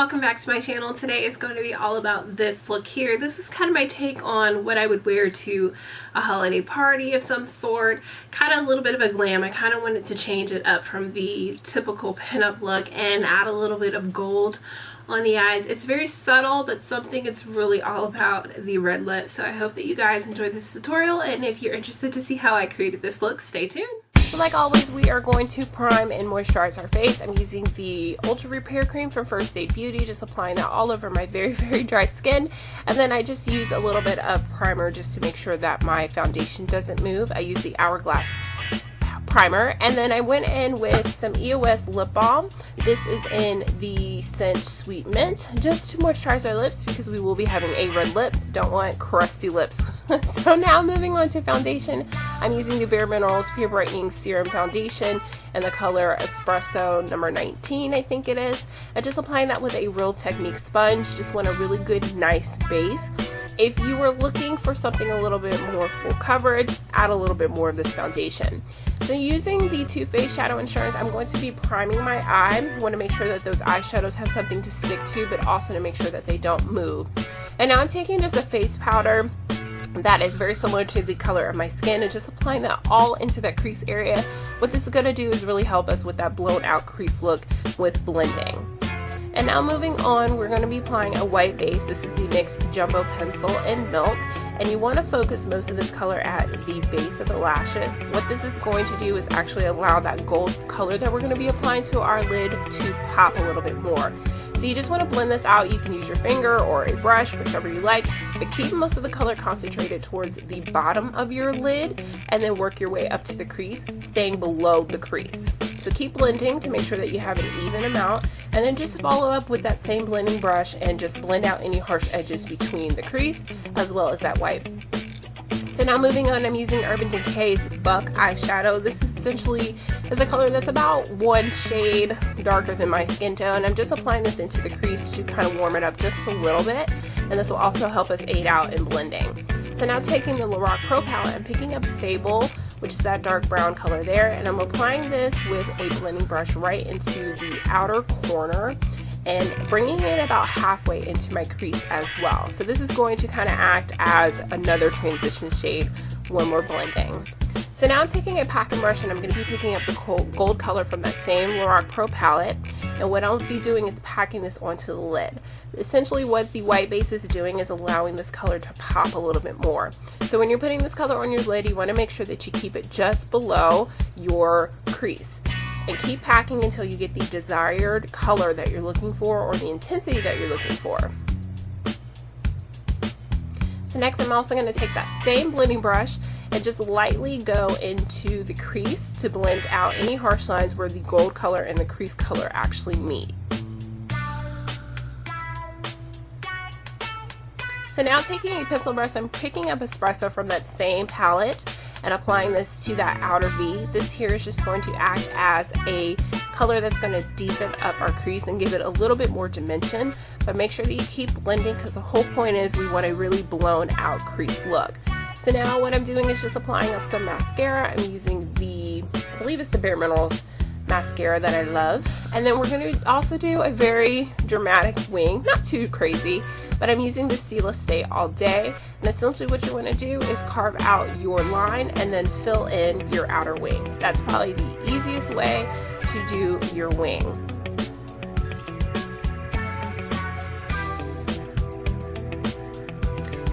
welcome back to my channel. Today is going to be all about this look here. This is kind of my take on what I would wear to a holiday party of some sort. Kind of a little bit of a glam. I kind of wanted to change it up from the typical pinup look and add a little bit of gold on the eyes. It's very subtle, but something it's really all about the red lip. So I hope that you guys enjoyed this tutorial, and if you're interested to see how I created this look, stay tuned. So like always, we are going to prime and moisturize our face. I'm using the Ultra Repair Cream from First Aid Beauty, just applying that all over my very dry skin. And then I just use a little bit of primer just to make sure that my foundation doesn't move. I use the Hourglass primer, and then I went in with some EOS lip balm. This is in the scent Sweet Mint, just to moisturize our lips because we will be having a red lip. Don't want crusty lips. So now moving on to foundation, I'm using the Bare Minerals Pure Brightening Serum Foundation in the color Espresso number 19, I think it is. I'm just applying that with a Real Technique sponge. Just want a really good, nice base. If you were looking for something a little bit more full coverage, add a little bit more of this foundation. So using the Too Faced Shadow Insurance, I'm going to be priming my eye. I want to make sure that those eyeshadows have something to stick to, but also to make sure that they don't move. And now I'm taking just a face powder that is very similar to the color of my skin and just applying that all into that crease area. What this is going to do is really help us with that blown out crease look with blending. And now moving on, we're going to be applying a white base. This is the NYX Jumbo Pencil in Milk. And you want to focus most of this color at the base of the lashes. What this is going to do is actually allow that gold color that we're going to be applying to our lid to pop a little bit more. So you just want to blend this out. You can use your finger or a brush, whichever you like, but keep most of the color concentrated towards the bottom of your lid and then work your way up to the crease, staying below the crease. So keep blending to make sure that you have an even amount, and then just follow up with that same blending brush and just blend out any harsh edges between the crease as well as that white. So now moving on, I'm using Urban Decay's Buck eyeshadow. This essentially is a color that's about one shade darker than my skin tone. I'm just applying this into the crease to kind of warm it up just a little bit, and this will also help us aid out in blending. So now taking the LORAC Pro Palette, I'm picking up Sable, which is that dark brown color there, and I'm applying this with a blending brush right into the outer corner and bringing it about halfway into my crease as well. So this is going to kind of act as another transition shade when we're blending. So now I'm taking a packing brush and I'm going to be picking up the gold color from that same LORAC Pro palette, and what I'll be doing is packing this onto the lid. Essentially what the white base is doing is allowing this color to pop a little bit more. So when you're putting this color on your lid, you want to make sure that you keep it just below your crease. And keep packing until you get the desired color that you're looking for or the intensity that you're looking for. So next I'm also going to take that same blending brush and just lightly go into the crease to blend out any harsh lines where the gold color and the crease color actually meet. So now taking a pencil brush, I'm picking up Espresso from that same palette and applying this to that outer V. This here is just going to act as a color that's going to deepen up our crease and give it a little bit more dimension, but make sure that you keep blending because the whole point is we want a really blown out crease look. So now what I'm doing is just applying some mascara. I'm using the, I believe it's the Bare Minerals mascara that I love. And then we're going to also do a very dramatic wing, not too crazy, but I'm using the Stila Stay All Day. And essentially what you want to do is carve out your line and then fill in your outer wing. That's probably the easiest way to do your wing.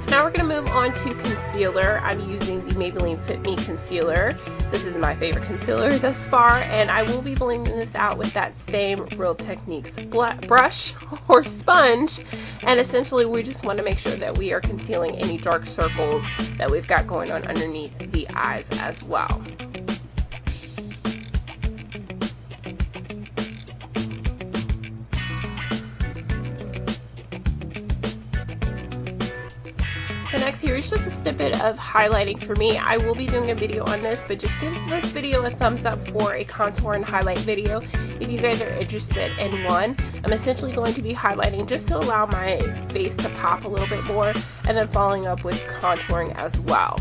Now we're going to move on to concealer. I'm using the Maybelline Fit Me concealer. This is my favorite concealer thus far, and I will be blending this out with that same Real Techniques brush or sponge. And essentially we just want to make sure that we are concealing any dark circles that we've got going on underneath the eyes as well. So next here is just a snippet of highlighting for me. I will be doing a video on this, but just give this video a thumbs up for a contour and highlight video if you guys are interested in one. I'm essentially going to be highlighting just to allow my face to pop a little bit more, and then following up with contouring as well.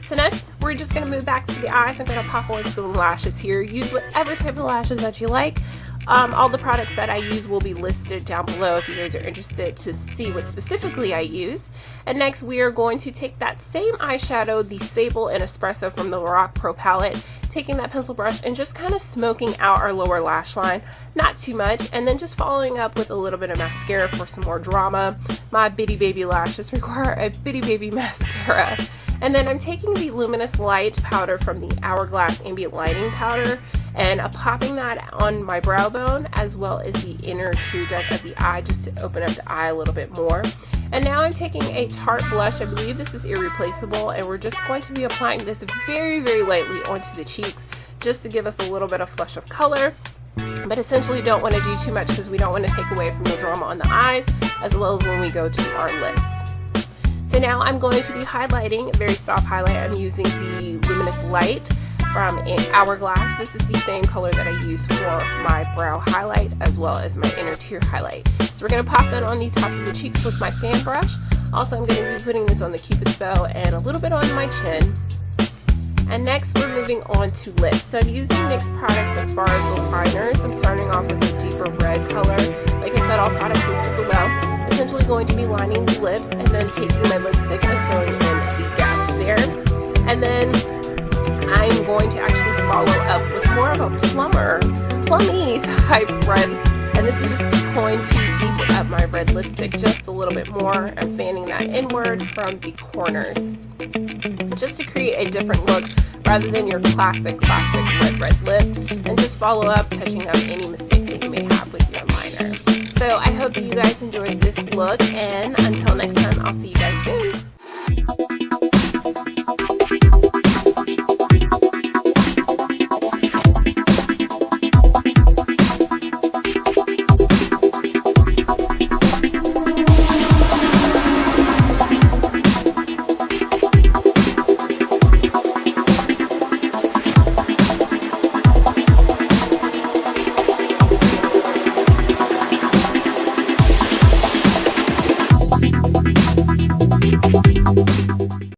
So next We're just going to move back to the eyes. I'm going to pop on some lashes here. Use whatever type of lashes that you like. All the products that I use will be listed down below if you guys are interested to see what specifically I use. And next we are going to take that same eyeshadow, the Sable and Espresso from the LORAC Pro Palette, taking that pencil brush and just kind of smoking out our lower lash line, not too much, and then just following up with a little bit of mascara for some more drama. My bitty baby lashes require a bitty baby mascara. And then I'm taking the Luminous Light powder from the Hourglass Ambient Lighting Powder and popping that on my brow bone as well as the inner tear duct of the eye, just to open up the eye a little bit more. And now I'm taking a Tarte blush. I believe this is Irreplaceable, and we're just going to be applying this very, very lightly onto the cheeks just to give us a little bit of flush of color. But essentially don't want to do too much because we don't want to take away from the drama on the eyes, as well as when we go to our lips. So now I'm going to be highlighting, very soft highlight. I'm using the Luminous Light from Hourglass. This is the same color that I use for my brow highlight as well as my inner tear highlight. So we're going to pop that on the tops of the cheeks with my fan brush. Also, I'm going to be putting this on the Cupid's bow and a little bit on my chin. And next we're moving on to lips. So I'm using NYX products as far as the liners. I'm starting off with a deeper red color. Like I said, all products will super well. Essentially going to be lining the lips and then taking my lipstick and filling in the gaps there. And then I'm going to actually follow up with more of a plummy type red. And this is just going to deepen up my red lipstick just a little bit more. I'm fanning that inward from the corners, just to create a different look rather than your classic red lip. And just follow up, touching up any mistakes that you may have with your liner. So I hope that you guys enjoyed this look, and until next time, I'll see you guys soon.